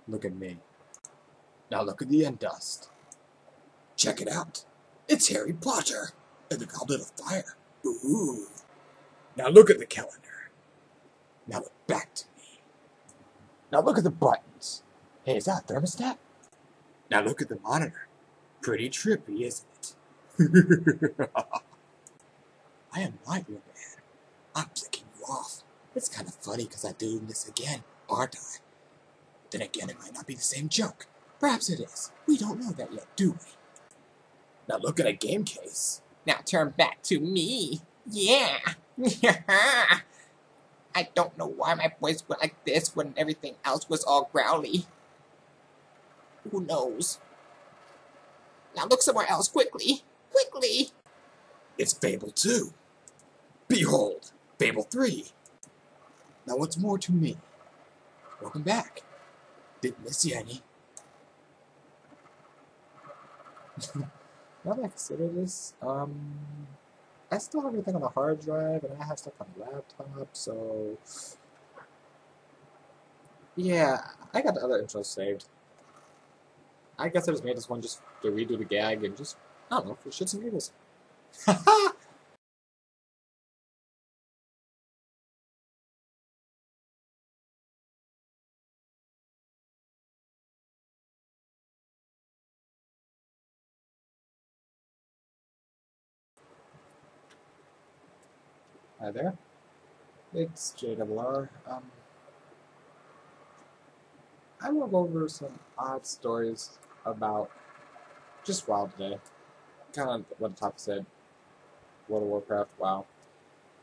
Look at me. Now look at the end dust. Check it out. It's Harry Potter and the Goblet of Fire. Ooh. Now look at the calendar. Now look back to me. Now look at the buttons. Hey, is that a thermostat? Now look at the monitor. Pretty trippy, isn't it? I am not your man. I'm flicking you off. It's kind of funny because I'm doing this again, aren't I? Then again, it might not be the same joke. Perhaps it is. We don't know that yet, do we? Now look at a game case. Now turn back to me. Yeah. I don't know why my voice went like this when everything else was all growly. Who knows? Now look somewhere else, quickly. Quickly! It's Fable 2. Behold, Fable 3. Now what's more to me? Welcome back. Didn't miss you any. Now that I consider this, I still have everything on the hard drive, and I have stuff on the laptop, so... Yeah, I got the other intros saved. I guess I just made this one just to redo the gag and just, I don't know, for shits and giggles. Haha! Hi there. It's JRR. I will go over some odd stories about just WoW today. Kind of what the topic said. World of Warcraft, WoW.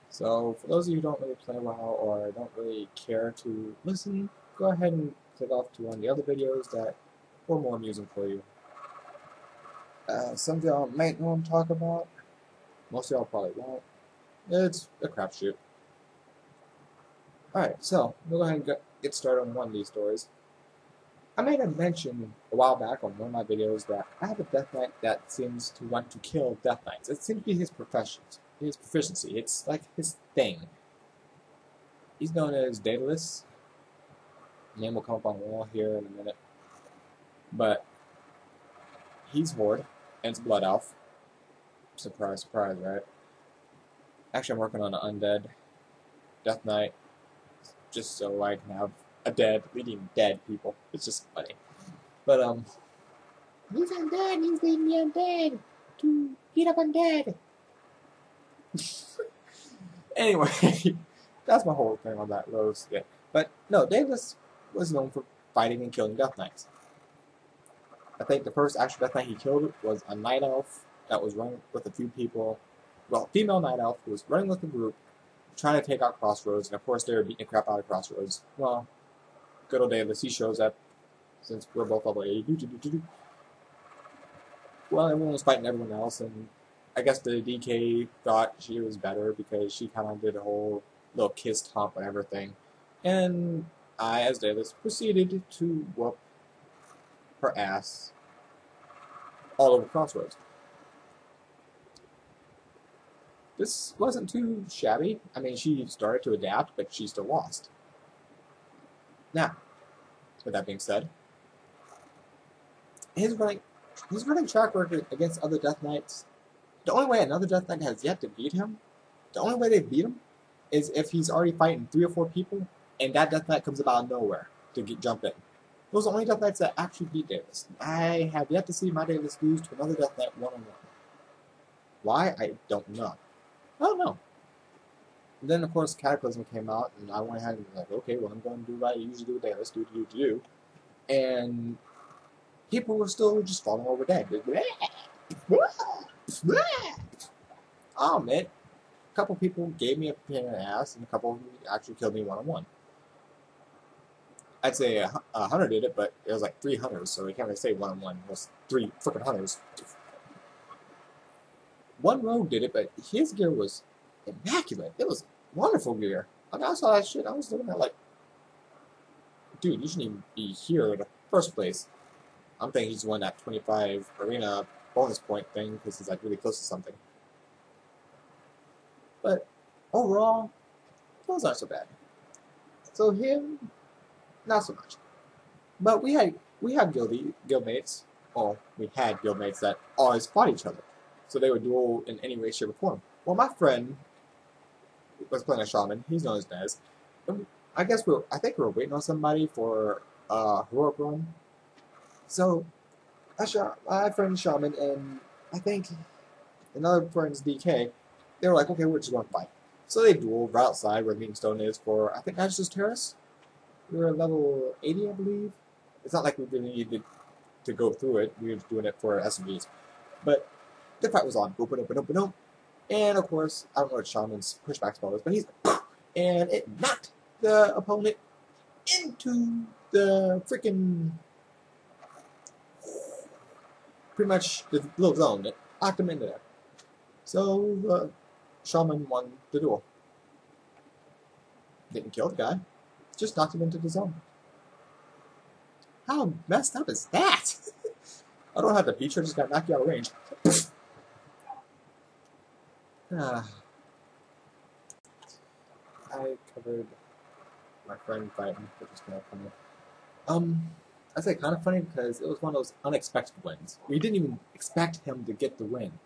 So, for those of you who don't really play WoW or don't really care to listen, go ahead and click off to one of the other videos that were more amusing for you. Some of y'all might know what I'm talking about. Most of y'all probably won't. It's a crapshoot. Alright, so we'll go ahead and get started on one of these stories. I made a mention a while back on one of my videos that I have a Death Knight that seems to want to kill Death Knights. It seems to be his proficiency. It's like his thing. He's known as Daedalus. Name will come up on the wall here in a minute. But he's Horde, and it's Blood Elf. Surprise, surprise, right? Actually, I'm working on an undead Death Knight, just so I can have a dead, leading dead people. It's just funny. But, he's undead, he's leading the undead to beat up undead. Anyway, that's my whole thing on that little skit. But, no, Daedalus was known for fighting and killing Death Knights. I think the first actual Death Knight he killed was a Night Elf that was running with a few people. Well, female Night Elf who was running with a group, trying to take out Crossroads, and of course they were beating the crap out of Crossroads. Well, good old Daedalus, he shows up, since we're both level 80. Well, everyone was fighting everyone else, and I guess the DK thought she was better because she kind of did a whole little kiss hump and everything. And I, as Daedalus, proceeded to whoop her ass all over Crossroads. This wasn't too shabby. I mean, she started to adapt, but she still lost. Now, with that being said, his running track record against other Death Knights, the only way another Death Knight has yet to beat him, the only way they beat him, is if he's already fighting 3 or 4 people, and that Death Knight comes about out of nowhere to jump in. Those are the only Death Knights that actually beat Daedalus. I have yet to see my Daedalus lose to another Death Knight one-on-one. Why? I don't know. I don't know. And then, of course, Cataclysm came out, and I went ahead and was like, okay, well, I'm going to do what I usually do with Daedalus, do. And people were still just falling over dead. Oh, man. A couple people gave me a pain in the ass, and a couple of them actually killed me one-on-one. I'd say 100 did it, but it was like 3 hunters, so we can't really say one-on-one. It was 3 frickin' hunters. One rogue did it, but his gear was immaculate. It was wonderful gear. When I saw that shit, I was looking at like, dude, you shouldn't even be here in the first place. I'm thinking he's won that 25 arena bonus point thing because he's like really close to something. But overall, those aren't so bad. So him, not so much. But we had guildmates. Well, we had guildmates that always fought each other, so they would duel in any way, shape, or form. Well, my friend was playing a shaman. He's known as Nez. And I think we were waiting on somebody for heroic run. So my friend shaman and I think another friend's DK. They were like, okay, we're just going to fight. So they dueled right outside where the meeting stone is for I think Majesty's Terrace. We were level 80, I believe. It's not like we really needed to go through it. We were just doing it for SMGs. But the fight was on. Boop. And of course, I don't know what Shaman's pushback spell is, but he's and it knocked the opponent into the freaking pretty much the little zone. It knocked him into there. So the Shaman won the duel. Didn't kill the guy. Just knocked him into the zone. How messed up is that? I don't have the feature, just got knocked you out of range. I covered my friend fighting, which was kind of funny. I say kind of funny because it was one of those unexpected wins. We didn't even expect him to get the win.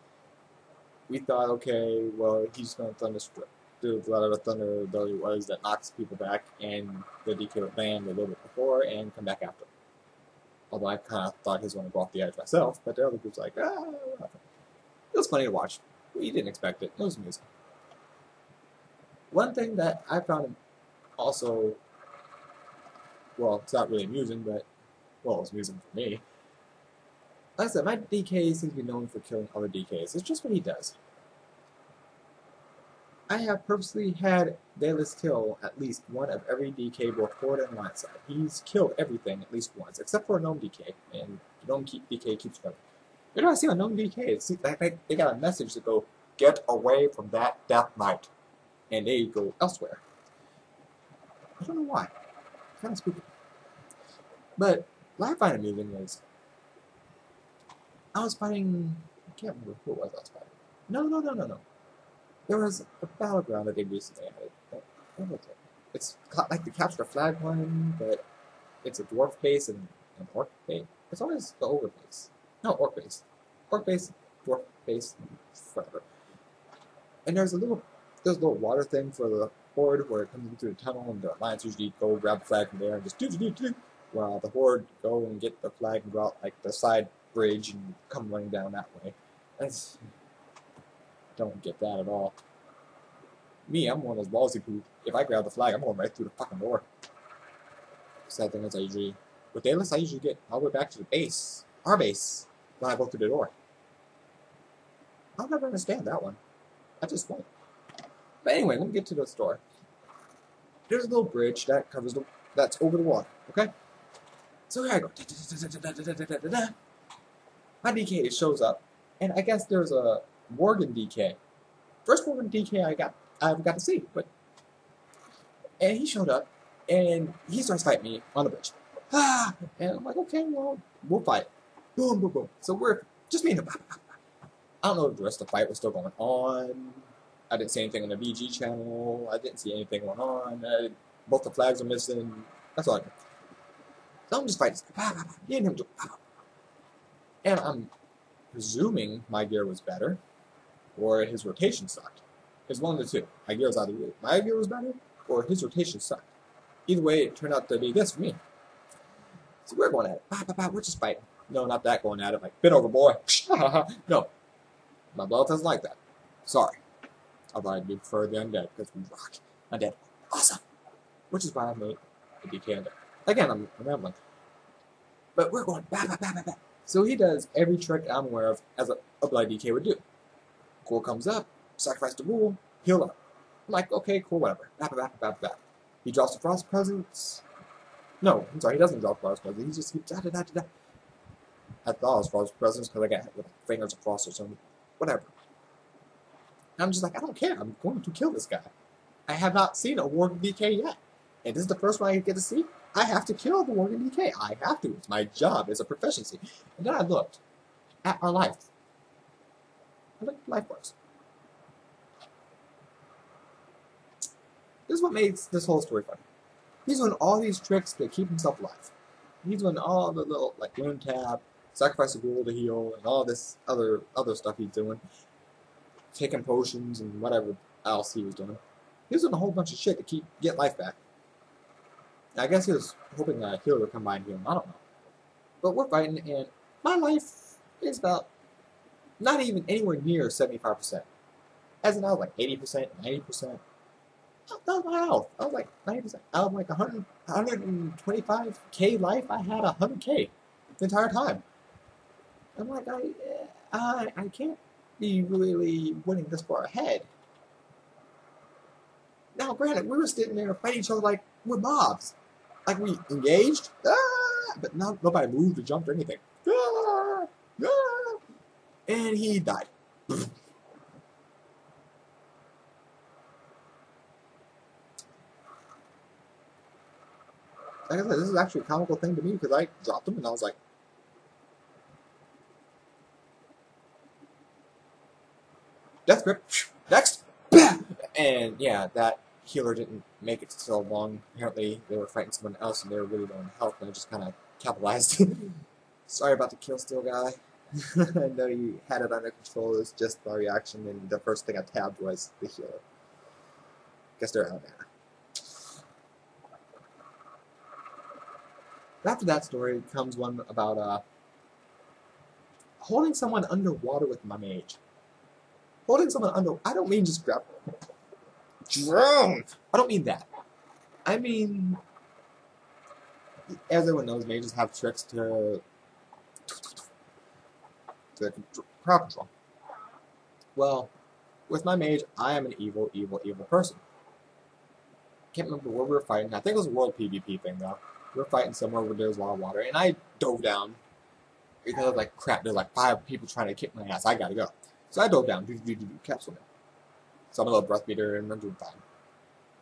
We thought, okay, well, he's going to do whatever thunder ability was that knocks people back, and the DK would land a little bit before and come back after. Although I kind of thought he was going to go off the edge myself, but the other group's like, whatever. It was funny to watch. We didn't expect it. It was amusing. One thing that I found also, well, it's not really amusing, but, well, it's amusing for me. Like I said, my DK seems to be known for killing other DKs. It's just what he does. I have purposely had Daedalus kill at least one of every DK both forward and line side. He's killed everything at least once, except for a Gnome DK, and the Gnome DK keeps running. Where do I see a Gnome DK? It's like they got a message to go, get away from that Death Knight, and they go elsewhere. I don't know why. It's kind of spooky. But what I find amusing is, I was fighting, I can't remember who it was I was fighting. No. There was a battleground that they recently added. What was it? It's like the Capture the Flag one, but it's a dwarf base and an orc base. It's always the ogre base. No, orc base. Orc base, dwarf base, whatever. And there's a little water thing for the horde where it comes into the tunnel, and the alliance usually go grab the flag from there and just do. While the horde go and get the flag and go out like the side bridge and come running down that way. Don't get that at all. Me, I'm one of those ballsy who, if I grab the flag, I'm going right through the fucking door. Sad thing is, with Daedalus, I usually get all the way back to the base, our base, when I go through the door. I'll never understand that one. I just won't. But anyway, let me get to the store. There's a little bridge that covers that's over the water, okay? So here I go. My DK shows up, and I guess there's a Worgen DK. First Worgen DK I ever got to see, and he showed up and he starts fighting me on the bridge. And I'm like, okay, well, we'll fight. Boom. So we're just me and him. I don't know if the rest of the fight was still going on. I didn't see anything on the VG channel. I didn't see anything going on. Both the flags are missing. That's all I know. So I'm just fighting. Me and him. And I'm presuming my gear was better, or his rotation sucked. It's one of the two. My gear was better, or his rotation sucked. Either way, it turned out to be this for me. So we're going at it. We're just fighting. No, not that going at it. Like, bit over, boy. No. My blood doesn't like that. Sorry. Although I'd prefer the undead, because we rock. Undead. Awesome. Which is why I made the DK undead. Again, I'm rambling. But we're going So he does every trick I'm aware of as a blood DK would do. Ghoul comes up, sacrifice the ghoul, heal up. I'm like, okay, cool, whatever. He drops the Frost Presence. No, I'm sorry, he doesn't drop Frost Presence. He just keeps I thought it was Frost Presence because I got hit with Fingers of Frost or something. Whatever. And I'm just like, I don't care. I'm going to kill this guy. I have not seen a Worgen DK yet. And this is the first one I get to see. I have to kill the Worgen DK. I have to. It's my job. It's a proficiency. And then I looked at our life. I looked at life works. This is what makes this whole story fun. He's doing all these tricks to keep himself alive. He's doing all the little like wound tap, sacrifice a ghoul to heal, and all this other stuff he's doing. Taking potions and whatever else he was doing. He was doing a whole bunch of shit to get life back. I guess he was hoping that a healer would come by and heal him. I don't know. But we're fighting, and my life is about not even anywhere near 75%. As in, I was like 80%, 90%. That was my health. I was like 90%. Out of like 125k life, I had 100k the entire time. I'm like, I can't be really winning this far ahead. Now, granted, we were sitting there fighting each other like we're mobs. Like we engaged, but nobody moved or jumped or anything. And he died. Like I said, this is actually a comical thing to me because I dropped him and I was like, death grip, next! And yeah, that healer didn't make it so long. Apparently, they were fighting someone else and they were really low in health and I just kind of capitalized. Sorry about the kill steal guy. I know you had it under control, it was just my reaction, and the first thing I tabbed was the healer. Guess they're out there. After that story comes one about holding someone underwater with my mage. Holding someone under, I don't mean just grab, drown. I don't mean that. I mean, as everyone knows, mages have tricks to crowd control. Well, with my mage, I am an evil, evil, evil person. Can't remember where we were fighting. I think it was a world PvP thing though. We were fighting somewhere where there's a lot of water, and I dove down because I was like, crap, there's like 5 people trying to kick my ass. I gotta go. So I dove down, kept swimming. So I'm a little breath meter, and I'm doing fine.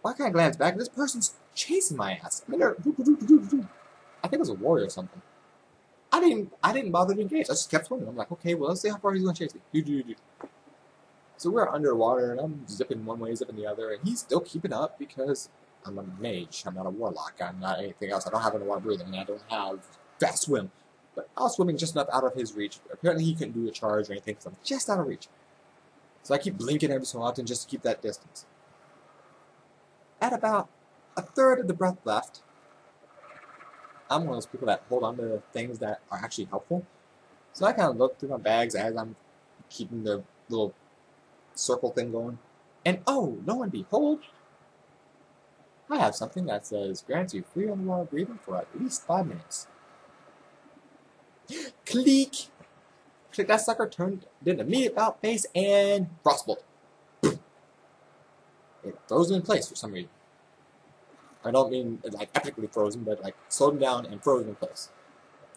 Why can't I glance back? This person's chasing my ass. I mean, I think it was a warrior or something. I didn't bother to engage. I just kept swimming. I'm like, okay, well, let's see how far he's gonna chase me. So we're underwater, and I'm zipping one way, zipping the other, and he's still keeping up because I'm a mage. I'm not a warlock. I'm not anything else. I don't have underwater breathing, and I don't have fast swim. But I was swimming just enough out of his reach. Apparently, he couldn't do a charge or anything because I'm just out of reach. So I keep blinking every so often just to keep that distance. At about a third of the breath left, I'm one of those people that hold on to things that are actually helpful. So I kind of look through my bags as I'm keeping the little circle thing going. And oh, lo and behold, I have something that says grants you free underwater breathing for at least 5 minutes. Click! Click that sucker, turned, did an immediate about face, and frostbolt. It froze him in place for some reason. I don't mean like epically frozen, but like slowed him down and frozen in place.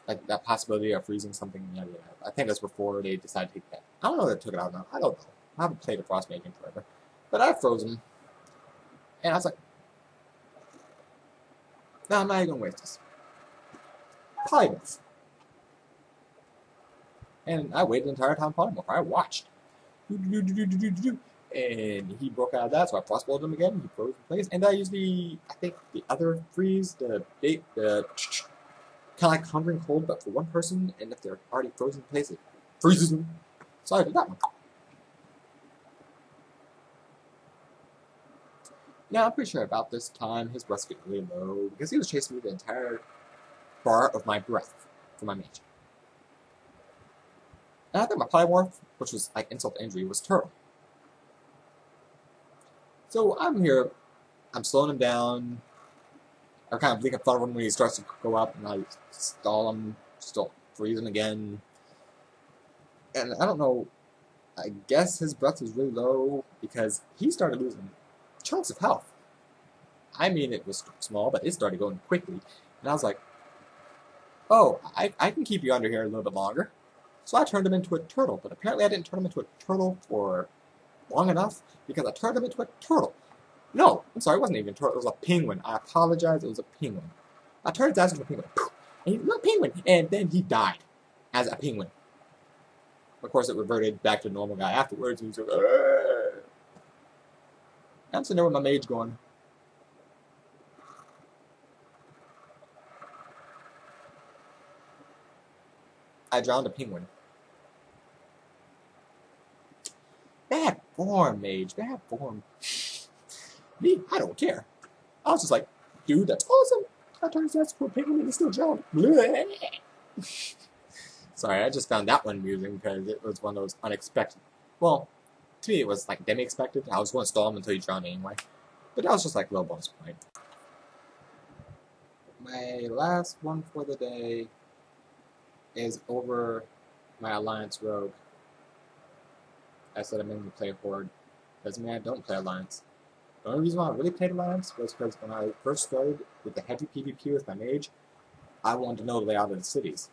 Like that possibility of freezing something. Yeah, I think that's before they decided to take that. I don't know if they took it out now. I don't know. I haven't played a Frostmage in forever. But I froze him. And I was like, no, I'm not even going to waste this. Polymorph. And I waited the entire time polymorph. I watched. And he broke out of that, so I frostbolted him again. He froze in place. And I used I think the other freeze, the kind of like Hungering Cold, but for one person. And if they're already frozen in place, it freezes them. So I did that one. Yeah, I'm pretty sure about this time his breath's getting really low because he was chasing me the entire bar of my breath for my mage. And I think my polymorph, which was like insult to injury, was turtle. So I'm here, I'm slowing him down. I kind of blink in front of him when he starts to go up, and I stall him, still freeze him again. And I don't know, I guess his breath was really low because he started losing chunks of health. I mean, it was small, but it started going quickly. And I was like, oh, I can keep you under here a little bit longer. So I turned him into a turtle, but apparently I didn't turn him into a turtle for long enough because I turned him into a turtle. No, I'm sorry, it wasn't even a turtle, it was a penguin. I apologize, it was a penguin. I turned his ass into a penguin. And he was a penguin! And then he died as a penguin. Of course, it reverted back to the normal guy afterwards. He was like, argh! I'm sitting there with my mage going, I drowned a penguin. Bad form, Mage. Bad form. Me, I don't care. I was just like, dude, that's awesome. I turned that poor penguin and still drowned. Sorry, I just found that one amusing because it was one of those unexpected. Well, to me, it was like demi-expected. I was going to stall him until he drowned anyway. But that was just like a little bonus point. My last one for the day is over my Alliance Rogue. I said I'm going to play Horde. Doesn't mean I don't play Alliance. The only reason why I really played Alliance was because when I first started with the heavy PvP with my mage, I wanted to know the layout of the cities.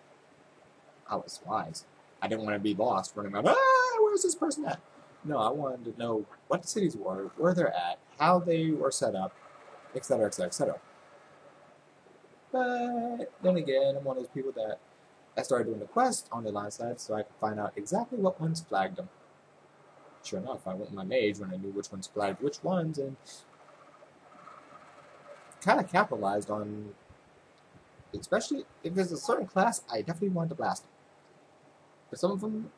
I was wise. I didn't want to be lost running around, where's this person at? No, I wanted to know what the cities were, where they're at, how they were set up, etc., etc., etc. But then again, I'm one of those people that I started doing the quest on the Alliance side so I could find out exactly what ones flagged them. Sure enough, I went with my mage when I knew which ones flagged which ones, and kind of capitalized on, especially if there's a certain class I definitely wanted to blast. But some of them,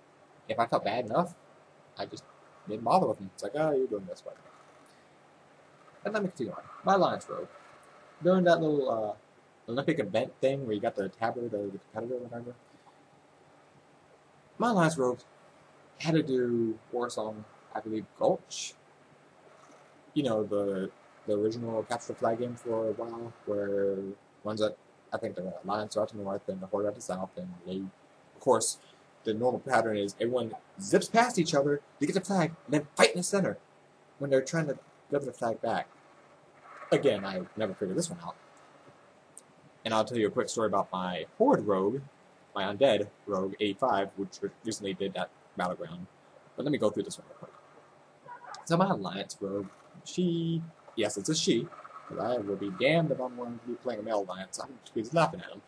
if I felt bad enough, I just didn't bother with them. It's like, oh, you're doing this way. And let me continue on. My Alliance Rogue. During that little Olympic event thing where you got the tablet or the competitor or whatever, my Alliance Rogue had to do Warsong, I believe, Gulch. You know, the original Capture the Flag game for a while, where ones that I think the Alliance are out to the north and the Horde out to the south, and they, of course, the normal pattern is everyone zips past each other to get the flag, and then fight in the center when they're trying to deliver the flag back. Again, I never figured this one out. And I'll tell you a quick story about my Horde Rogue, my Undead Rogue 85, which recently did that Battleground. But let me go through this one real quick. So my Alliance Rogue, she, yes, it's a she, because I will be damned if I'm going to be playing a male Alliance. I'm just laughing at him.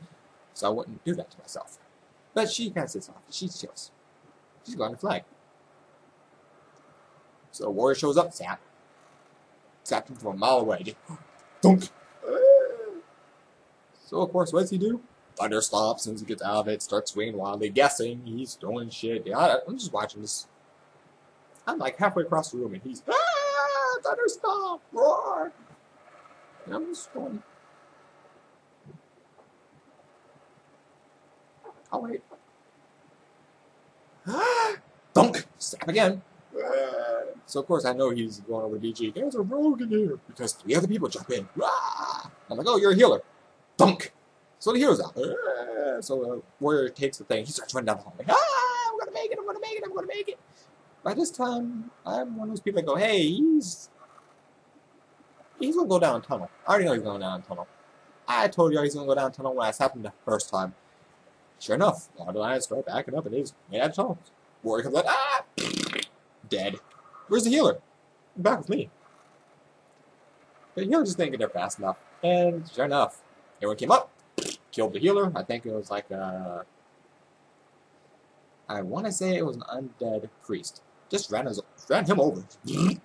So I wouldn't do that to myself. But she kind of sits off. She chills. She's got a flag. So a warrior shows up, zapped him from a mile away. Just, thunk. So of course, what does he do? Thunder stops as soon as he gets out of it, starts swinging wildly, guessing, he's throwing shit. Yeah, I'm just watching this. I'm like halfway across the room and he's, thunder stop, roar. And I'm just going, I'll wait. Thunk! Snap again. So of course I know he's going over to BG. There's a rogue in here. Because 3 other people jump in. I'm like, oh, you're a healer. Thunk! So the hero's out. So the warrior takes the thing. He starts running down the hallway. I'm gonna make it, I'm gonna make it, I'm gonna make it. By this time, I'm one of those people that go, hey, he's gonna go down a tunnel. I already know he's going down a tunnel. I told you he's gonna go down a tunnel when I happened the first time. Sure enough, all the lions start backing up and he's made out of tunnel. Warrior comes out, dead. Where's the healer? Back with me. The healer just didn't get there fast enough. And sure enough, everyone came up, killed the healer. I think it was like I want to say it was an undead priest. Just ran him over. And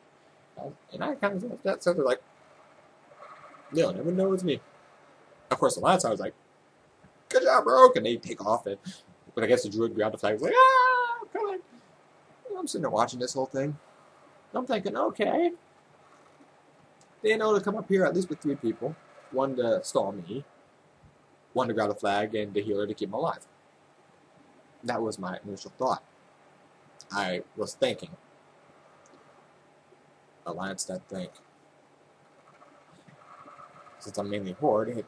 I kind of that so they're like, they'll never know it's me. Of course, the last time I was like, good job, bro. And they take off. And but I guess the druid grabbed the flag. Was like, come on. I'm sitting there watching this whole thing. I'm thinking, okay. They know to come up here at least with 3 people. 1 to stall me, 1 to grab the flag, and the healer to keep him alive. That was my initial thought. I was thinking. Alliance that think. Since I'm mainly Horde, it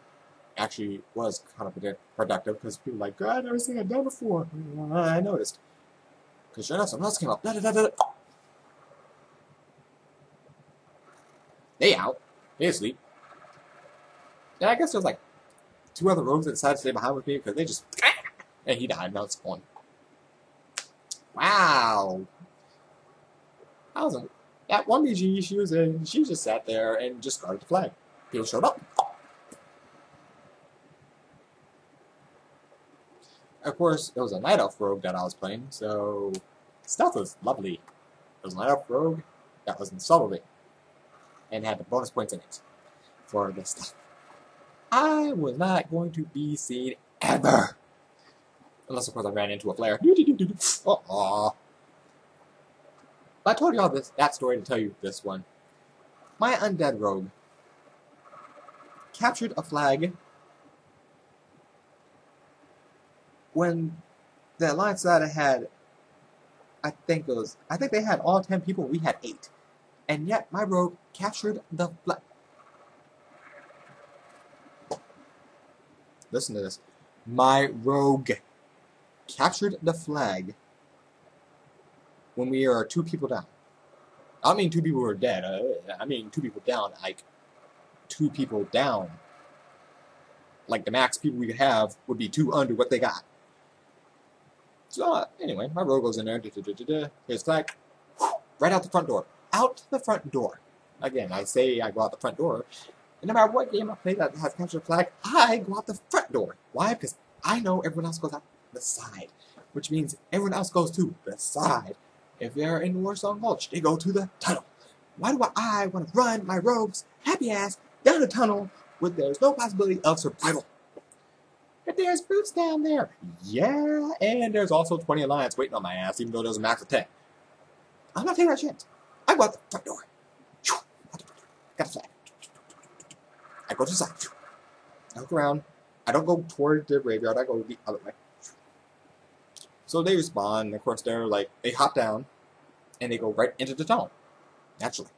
actually was kind of productive because people were like, God, I've never seen it done before. I noticed. Because sure enough, someone else came up. They out. They asleep. And I guess there was like 2 other rogues that decided to stay behind with me because they just... And he died. Now it's gone. Wow. I was at 1BG, she just sat there and just guarded the flag. People showed up. Of course, it was a Night Elf rogue that I was playing, so stuff was lovely. It was a Night Elf rogue that was installable and had the bonus points in it for this stuff. I was not going to be seen ever. Unless, of course, I ran into a flare. Aw. I told y'all that story to tell you this one. My undead rogue captured a flag when the alliance that I had, I think they had all 10 people, we had 8. And yet my rogue captured the flag. Listen to this. My rogue captured the flag when we are 2 people down. I don't mean 2 people who are dead. I mean 2 people down. Like, 2 people down. Like, the max people we could have would be 2 under what they got. So, anyway, my rogue goes in there. Here's flag. Right out the front door. Out the front door. Again, I say I go out the front door. And no matter what game I play that has captured a flag, I go out the front door. Why? Because I know everyone else goes out the side. Which means everyone else goes to the side. If they're in Warsong Gulch, they go to the tunnel. Why do I want to run my rogue's happy ass down the tunnel when there's no possibility of survival? But there's boots down there. Yeah, and there's also 20 Alliance waiting on my ass, even though there's a max of 10. I'm not taking that chance. I go out the front door. Got a flag. I go to the side. I look around. I don't go toward the graveyard. I go the other way. So they respawn. And of course, they hop down, and they go right into the tunnel. Naturally.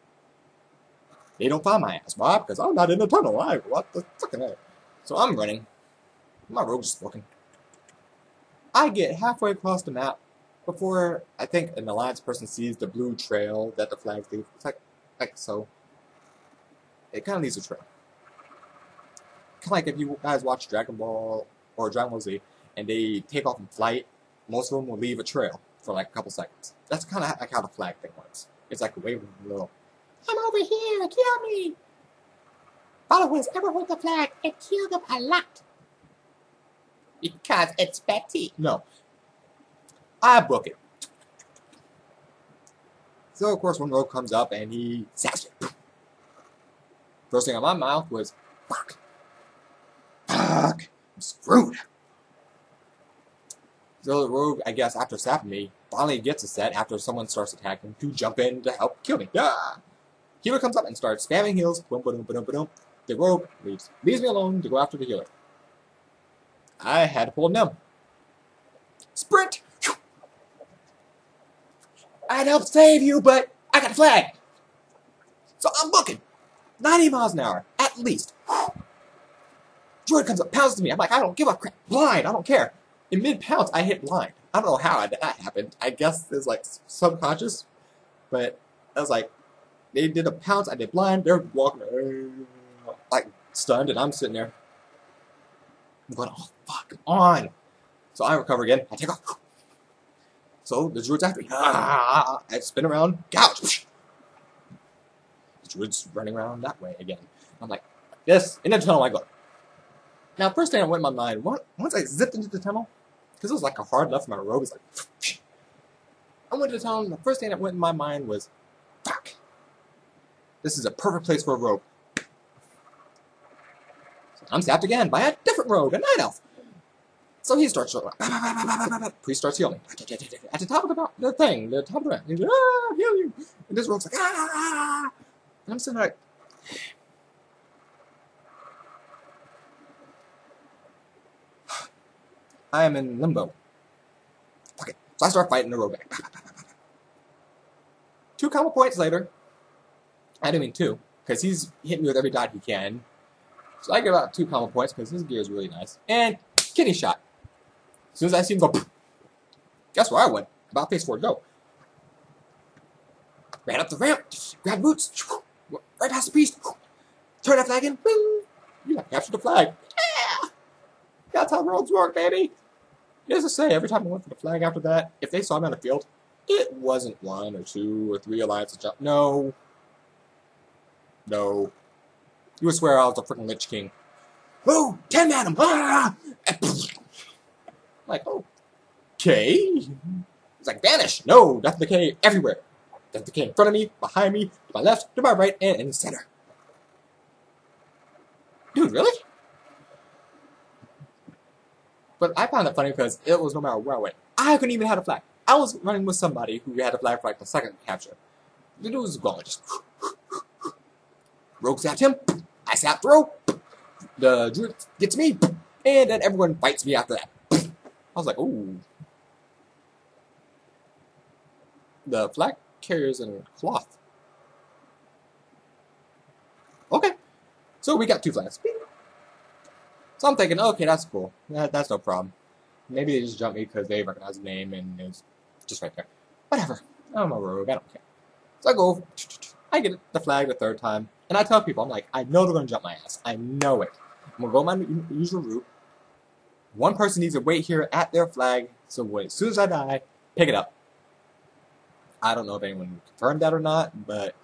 They don't find my ass. Why? Because I'm not in the tunnel. What the fucking heck? So I'm running. My rogue's just looking. I get halfway across the map before I think an Alliance person sees the blue trail that the flags leave. It's like so. It kind of leaves a trail. Kind of like if you guys watch Dragon Ball or Dragon Ball Z and they take off in flight, most of them will leave a trail for like a couple seconds. That's kind of like how the flag thing works. It's like a waving little. I'm over here, kill me! Followers ever hold the flag and kill them a lot. Because it's Betty. No. I book it. So, of course, when Rogue comes up and he saps it. First thing on my mouth was, fuck. Fuck. I'm screwed. So the Rogue, I guess, after sapping me, finally gets a set after someone starts attacking to jump in to help kill me. Yeah. Healer comes up and starts spamming heals. Boom, boom, boom, boom, boom. The Rogue leaves me alone to go after the healer. I had to pull a Nim. Sprint! I'd help save you, but I got a flag. So I'm booking 90 miles an hour, at least. Droid comes up, pounds to me. I'm like, I don't give a crap. Blind, I don't care. In mid-pounce, I hit blind. I don't know how that happened. I guess it's like subconscious. But I was like, they did a pounce, I did blind. They're walking, like, stunned, and I'm sitting there. I'm going, oh, fuck, come on. So I recover again. I take off. So the Druid's after me. I spin around, gouge. The Druid's running around that way again. I'm like, this, in the tunnel I go. Now, first thing that went in my mind, once I zipped into the tunnel, because it was like a hard left from my robe, it's like, I went to the tunnel, and the first thing that went in my mind was, fuck. This is a perfect place for a rogue. So I'm zapped again by a different rogue, a night elf. So he starts showing up. Priest starts healing. At the top of the thing, the top of the ramp. He's like, ah, heal you. And this rogue's like, ah. And I'm sitting there like, I am in limbo. Fuck it. So I start fighting the rogue back. 2 combo points later. I didn't mean 2, because he's hitting me with every dot he can. So I get about 2 combo points, because his gear is really nice. And kidney shot. As soon as I see him go, guess where I went? About face forward, go. Ran up the ramp, grabbed boots, right past the priest, turn that flag in, boom. You have captured the flag. Yeah! That's how rogues work, baby. As I say, every time I went for the flag after that, if they saw me on the field, it wasn't 1 or 2 or 3 alliances jump. No. No. You would swear I was a freaking Lich King. Whoa! 10 man him! Ah! Like, oh, okay. It's like, vanish. No, Death Decay everywhere. Death Decay in front of me, behind me, to my left, to my right, and in the center. Dude, really? But I found it funny because it was no matter where I went. I couldn't even have a flag. I was running with somebody who had a flag for like the second capture. The dude was going just rogue zapped him. I zapped throw. The druid gets me, and then everyone fights me after that. I was like, ooh. The flag carrier's in cloth. Okay. So we got 2 flags. So I'm thinking, okay, that's cool. That's no problem. Maybe they just jumped me because they recognize the name and it was just right there. Whatever. I'm a rogue. I don't care. So I go. I get the flag the 3rd time. And I tell people, I'm like, I know they're going to jump my ass. I know it. I'm going to go my usual route. One person needs to wait here at their flag. So as soon as I die, pick it up. I don't know if anyone confirmed that or not, but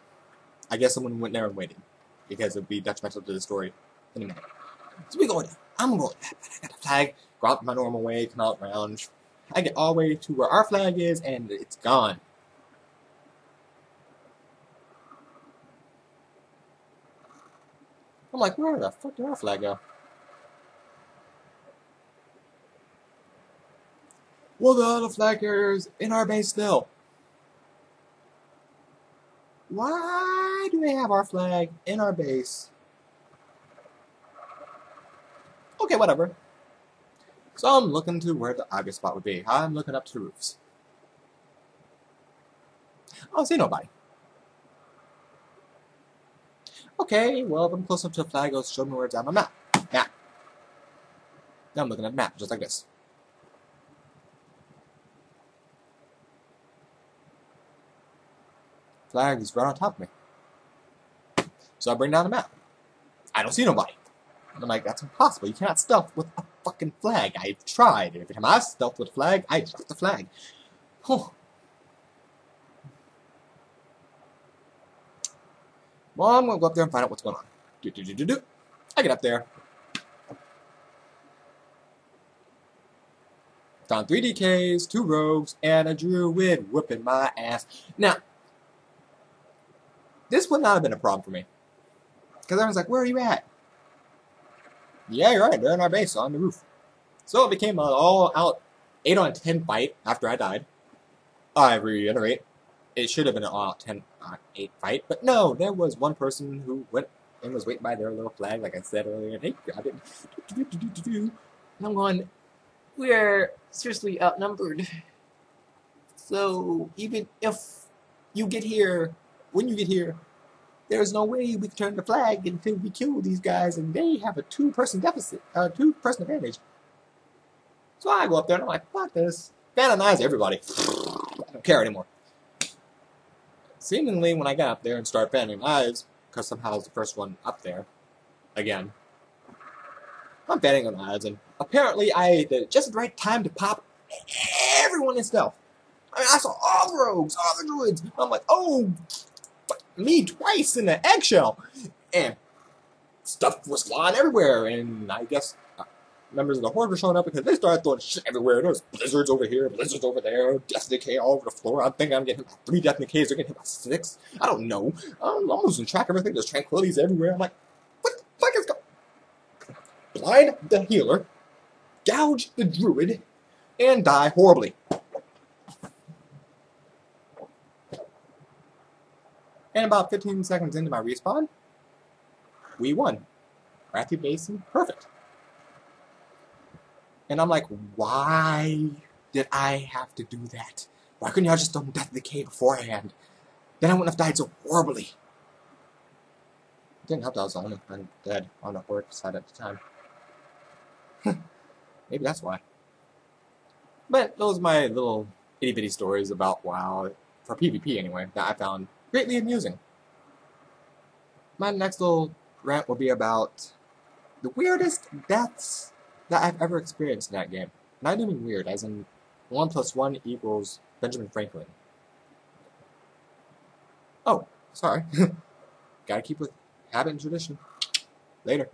I guess someone went there and waited. Because it would be detrimental to the story in a minute. So we go down. I'm going down. I got the flag. Go out my normal way. Come out around. I get all the way to where our flag is, and it's gone. I'm like, where the fuck did our flag go? Well, the other flag carriers in our base still. Why do they have our flag in our base? Okay, whatever. So I'm looking to where the obvious spot would be. I'm looking up to the roofs. I don't see nobody. Okay, well, if I'm close up to the flag, it'll show me where it's on my map. Map. Now I'm looking at the map, just like this. Flag is right on top of me. So I bring down the map. I don't see nobody. And I'm like, that's impossible. You cannot stealth with a fucking flag. I've tried. Every time I stealth with a flag, I drop the flag. Oh. Well, I'm gonna go up there and find out what's going on. I get up there. Found 3 DKs, 2 rogues, and a druid whooping my ass. Now, this would not have been a problem for me. Because everyone's like, where are you at? Yeah, you're right. They're in our base on the roof. So it became an all-out 8 on 10 fight after I died. I reiterate, it should have been an all-out 10 on 8 fight. But no, there was one person who went and was waiting by their little flag, like I said earlier, and they grabbed it. And I'm going, We're seriously outnumbered. So even if you get here, when you get here, there's no way we can turn the flag until we kill these guys, and they have a 2-person deficit, 2-person advantage. So I go up there and I'm like, fuck this. Bananize everybody. I don't care anymore. Seemingly, when I got up there and started fanning knives, because somehow I was the first one up there, again, I'm fanning the knives, and apparently I did just the right time to pop everyone in stealth. I mean, I saw all the rogues, all the druids. I'm like, oh, me twice in the eggshell. And stuff was flying everywhere, and I guess members of the Horde were showing up because they started throwing shit everywhere. There's blizzards over here, blizzards over there, death decay all over the floor. I'm thinking I'm getting hit by 3 death decays, they're getting hit by 6. I don't know. I'm losing track of everything. There's tranquilities everywhere. I'm like, what the fuck is going? Blind the healer, gouge the druid, and die horribly. And about 15 seconds into my respawn, we won. Wrathy Basin, perfect. And I'm like, why did I have to do that? Why couldn't y'all just throw Death Decay beforehand? Then I wouldn't have died so horribly. It didn't help that I was the only one dead on the Horde side at the time. Maybe that's why. But those are my little itty-bitty stories about WoW, for PvP anyway, that I found greatly amusing. My next little rant will be about the weirdest deaths that I've ever experienced in that game. Not even weird, as in 1 + 1 equals Benjamin Franklin. Oh, sorry. Gotta keep with habit and tradition. Later.